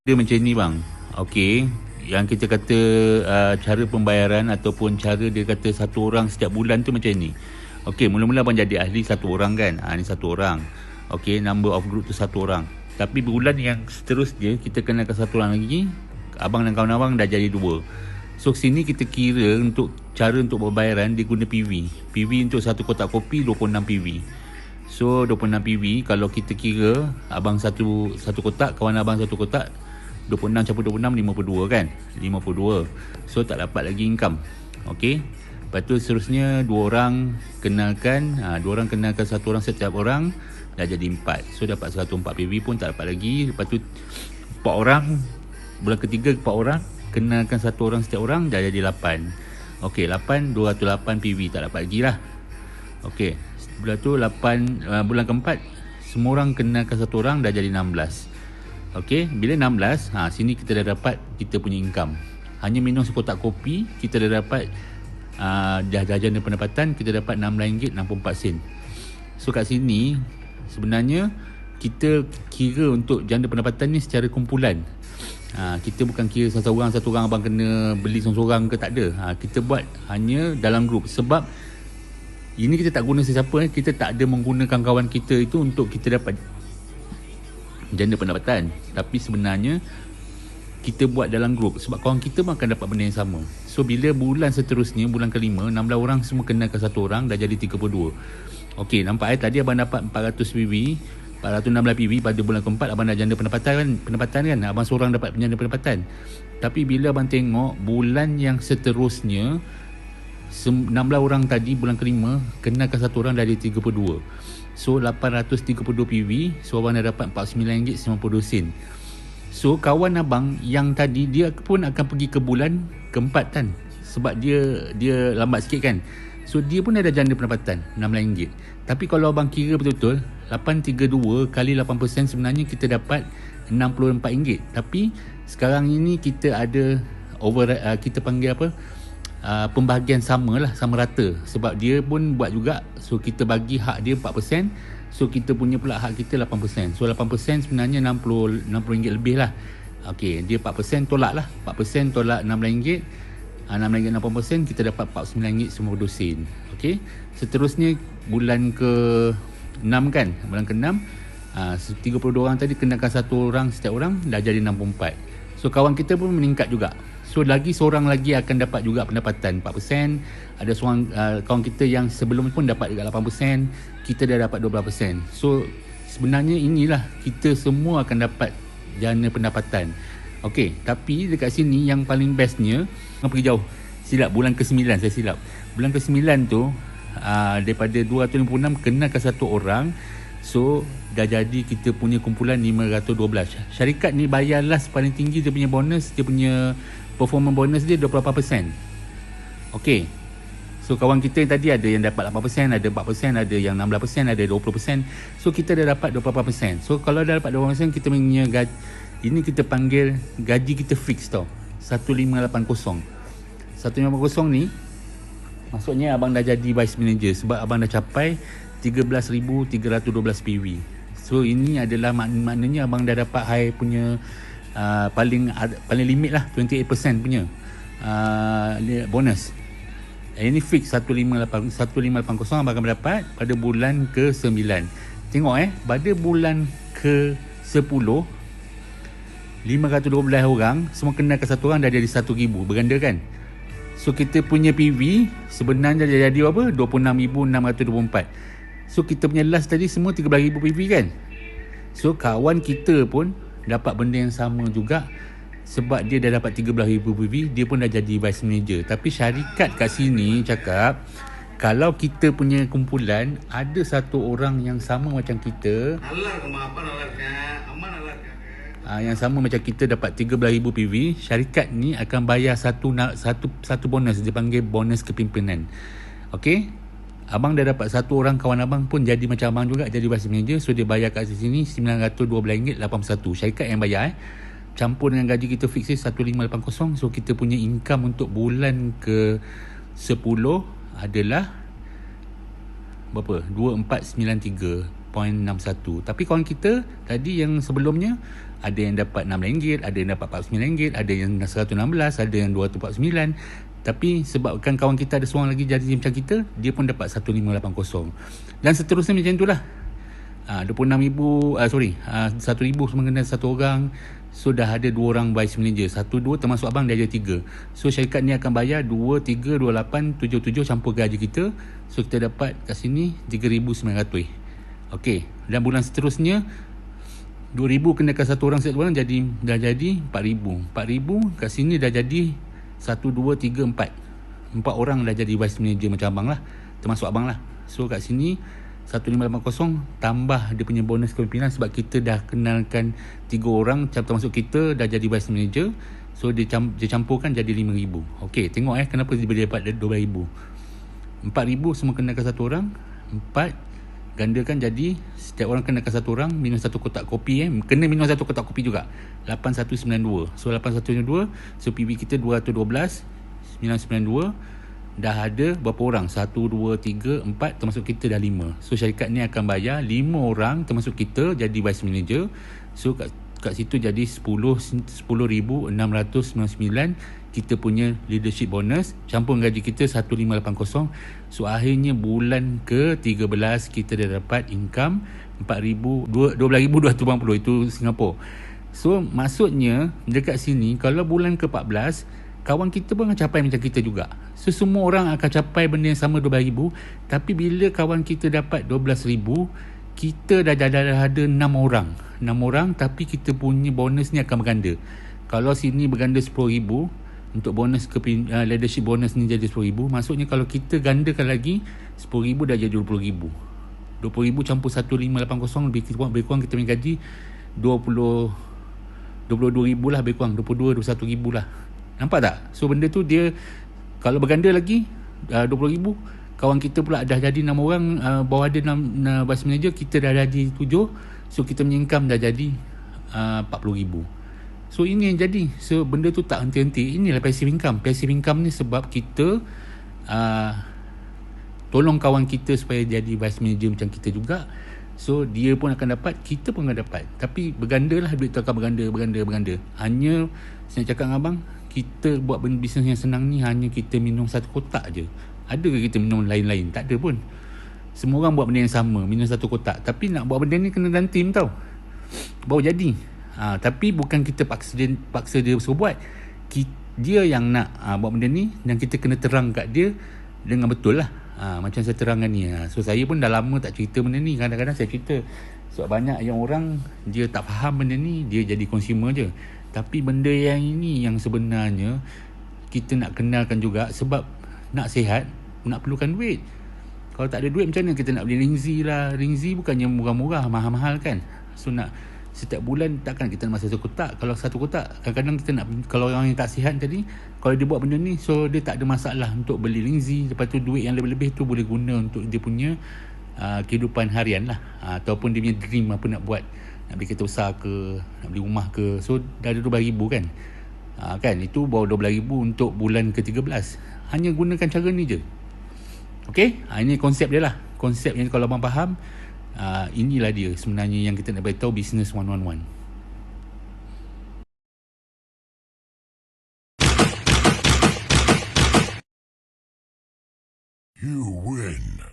Dia macam ni bang. Okey, yang kita kata cara pembayaran ataupun cara dia kata satu orang setiap bulan tu macam ni. Okey, mula-mula abang jadi ahli satu orang kan. Ni satu orang. Okey, number of group tu satu orang. Tapi bulan yang seterusnya kita kenakan satu orang lagi, abang dan kawan abang dah jadi dua. So sini kita kira untuk cara untuk pembayaran dia guna PV. PV untuk satu kotak kopi 26 PV. So 26 PV kalau kita kira abang satu kotak, kawan abang satu kotak, 26 campur 26 52 kan, 52. So tak dapat lagi income. Okey, lepas tu seterusnya dua orang kenalkan satu orang setiap orang, dah jadi 4. So dapat 104 PV pun tak dapat lagi. Lepas tu 4 orang, bulan ketiga 4 orang kenalkan satu orang setiap orang, dah jadi 8. Okey, 8 208 PV tak dapat lagi lah. Okey, bulan tu 8 bulan keempat semua orang kenalkan satu orang, dah jadi 16. Okey, bila 16, sini kita dah dapat kita punya income. Hanya minum sekotak kopi, kita dah dapat dah jana pendapatan, kita dapat RM16.64. So kat sini sebenarnya kita kira untuk jana pendapatan ni secara kumpulan. Kita bukan kira satu orang abang kena beli seorang-seorang ke, tak ada. Kita buat hanya dalam grup. Sebab ini kita tak guna sesiapa, kita tak ada menggunakan kawan kita itu untuk kita dapat jana pendapatan. Tapi sebenarnya kita buat dalam grup sebab kawan kita pun akan dapat benda yang sama. So bila bulan seterusnya, bulan kelima, 16 orang semua kenalkan satu orang, dah jadi 32. Okey, nampak tadi abang dapat 400 PV, 416 PV pada bulan keempat. Abang dah jana pendapatan kan, abang seorang dapat jana pendapatan. Tapi bila abang tengok bulan yang seterusnya, 16 orang tadi bulan kelima kenalkan satu orang, dah jadi 32. So 832 PV. So abang dah dapat RM49.92. So kawan abang yang tadi, dia pun akan pergi ke bulan keempat kan, sebab dia lambat sikit kan. So dia pun ada jana pendapatan RM16. Tapi kalau abang kira betul-betul 832 kali 8%, sebenarnya kita dapat RM64. Tapi sekarang ini kita ada kita panggil apa, pembahagian sama rata. Sebab dia pun buat juga. So kita bagi hak dia 4%. So kita punya pula hak kita 8%. So 8% sebenarnya RM60 lebih lah. Okey, dia 4% tolak lah. 4% tolak RM16. RM16.8%, kita dapat RM49.92. Okey, seterusnya bulan ke-6 kan. Bulan ke-6 32 orang tadi kenalkan satu orang setiap orang, dah jadi 64. So kawan kita pun meningkat juga. So lagi seorang lagi akan dapat juga pendapatan 4%. Ada seorang kawan kita yang sebelum pun dapat juga 8%. Kita dah dapat 12%. So sebenarnya inilah kita semua akan dapat jana pendapatan. Okey, tapi dekat sini yang paling bestnya, pergi jauh. Silap, bulan ke-9 saya silap. Bulan ke-9 tu daripada 256 kenalkan satu orang. So dah jadi kita punya kumpulan 512. Syarikat ni bayar last paling tinggi dia punya bonus, dia punya performance bonus dia 28%. Okey, so kawan kita yang tadi ada yang dapat 8%, ada 4%, ada yang 16%, ada 20%. So kita dah dapat 28%. So kalau dah dapat 28%, kita punya ini kita panggil gaji kita fix tau, 1580. 1580 ni maksudnya abang dah jadi vice manager sebab abang dah capai 13,312 PV. So ini adalah maknanya abang dah dapat high punya paling limit lah, 28% punya bonus. Ini fix 1580 abang akan dapat pada bulan ke-9. Tengok pada bulan ke-10 512 orang semua kenalkan satu orang, dah jadi 1,000, berganda kan. So kita punya PV sebenarnya dah jadi apa, 26,624. So kita punya last tadi semua 13,000 PV kan. So kawan kita pun dapat benda yang sama juga. Sebab dia dah dapat 13,000 PV, dia pun dah jadi vice manager. Tapi syarikat kat sini cakap, kalau kita punya kumpulan ada satu orang yang sama macam kita, yang sama macam kita dapat 13,000 PV, syarikat ni akan bayar satu bonus, dia panggil bonus kepimpinan. Okey, abang dah dapat satu orang kawan abang pun jadi macam abang juga, jadi vice manager. So dia bayar kat sini RM912.81. Syarikat yang bayar campur dengan gaji kita fix 1580. So kita punya income untuk bulan ke 10 adalah berapa? 2493.61. Tapi kawan kita tadi yang sebelumnya ada yang dapat RM6, ada yang dapat RM49, ada yang RM116, ada yang RM249. Tapi sebabkan kawan kita ada seorang lagi jadi macam kita, dia pun dapat 1580. Dan seterusnya macam itulah. 26,000 1,000 semua kena satu orang. So dah ada 2 orang vice manager, 1, 2 termasuk abang, dia ada 3. So syarikat ni akan bayar 2, 3, 28, 7, 7 campur gaji kita. So kita dapat kat sini 3,900. Okey, dan bulan seterusnya 2,000 kenakan satu orang setiap bulan, jadi dah jadi 4,000. 4,000 kat sini dah jadi 1, 2, 3, 4. 4 orang dah jadi vice manager macam abang lah, termasuk abang lah. So kat sini 1580 tambah dia punya bonus kepimpinan, sebab kita dah kenalkan 3 orang termasuk kita dah jadi vice manager. So dia campurkan jadi 5,000. Okey, tengok kenapa dia boleh dapat 12,000. 4,000 semua kenakan satu orang, 4 gandakan jadi setiap orang kenakan satu orang minum satu kotak kopi. Kena minum satu kotak kopi juga, 8192. So 8192, so PB kita 212, 992. Dah ada berapa orang? 1, 2, 3, 4 termasuk kita dah 5. So syarikat ni akan bayar 5 orang termasuk kita jadi vice manager. So kat situ jadi 10,699 kita punya leadership bonus, campur gaji kita 1580. So akhirnya bulan ke-13 kita dah dapat income 12,280. Itu Singapura. So maksudnya dekat sini kalau bulan ke-14 kawan kita pun akan capai macam kita juga. So semua orang akan capai benda yang sama 12,000. Tapi bila kawan kita dapat 12,000, kita dah ada 6 orang. 6 orang, tapi kita punya bonus ni akan berganda. Kalau sini berganda 10,000 untuk bonus leadership bonus ni jadi 10,000, maksudnya kalau kita gandakan lagi 10,000 dah jadi 20,000. 20,000 campur 1580 lebih kurang kita punya gaji 22,000 lah, lebih kurang 21,000 lah. Nampak tak? So benda tu dia kalau berganda lagi 20,000, kawan kita pula dah jadi 6 orang, bawah ada 6 vice manager, kita dah jadi 7. So kita punya income dah jadi 40,000. So ini yang jadi. So benda tu tak henti-henti. Inilah passive income. Passive income ni sebab kita tolong kawan kita supaya jadi vice manager macam kita juga. So dia pun akan dapat, kita pun akan dapat. Tapi berganda lah, duit tu akan berganda. Hanya saya cakap dengan abang, kita buat bisnes yang senang ni hanya kita minum satu kotak je. Ada ke kita minum lain-lain? Tak ada pun. Semua orang buat benda yang sama, minum satu kotak. Tapi nak buat benda ni kena dalam team tau, baru jadi. Tapi bukan kita paksa dia suruh buat. Dia yang nak buat benda ni, dan kita kena terang kat dia dengan betul lah. Macam saya terangkan ni. So saya pun dah lama tak cerita benda ni. Kadang-kadang saya cerita, sebab banyak yang orang dia tak faham benda ni, dia jadi consumer je. Tapi benda yang ini yang sebenarnya kita nak kenalkan juga, sebab nak sihat nak perlukan duit. Kalau tak ada duit, macam mana kita nak beli Ringzi lah? Ringzi bukannya murah-murah, mahal-mahal kan. So nak setiap bulan takkan kita nak masuk satu kotak. Kalau satu kotak, kadang-kadang kita nak, kalau orang yang tak sihat tadi, kalau dia buat benda ni, so dia tak ada masalah untuk beli Ringzi. Lepas tu duit yang lebih-lebih tu boleh guna untuk dia punya kehidupan harian lah, ataupun dia punya dream apa nak buat, nak beli kereta besar ke, nak beli rumah ke. So dah ada 12,000 kan. Kan itu baru 12,000 untuk bulan ke-13. Hanya gunakan cara ni je. Okey, ini konsep dia lah. Konsep yang kalau abang faham, inilah dia sebenarnya yang kita nak beritahu business 111. You win.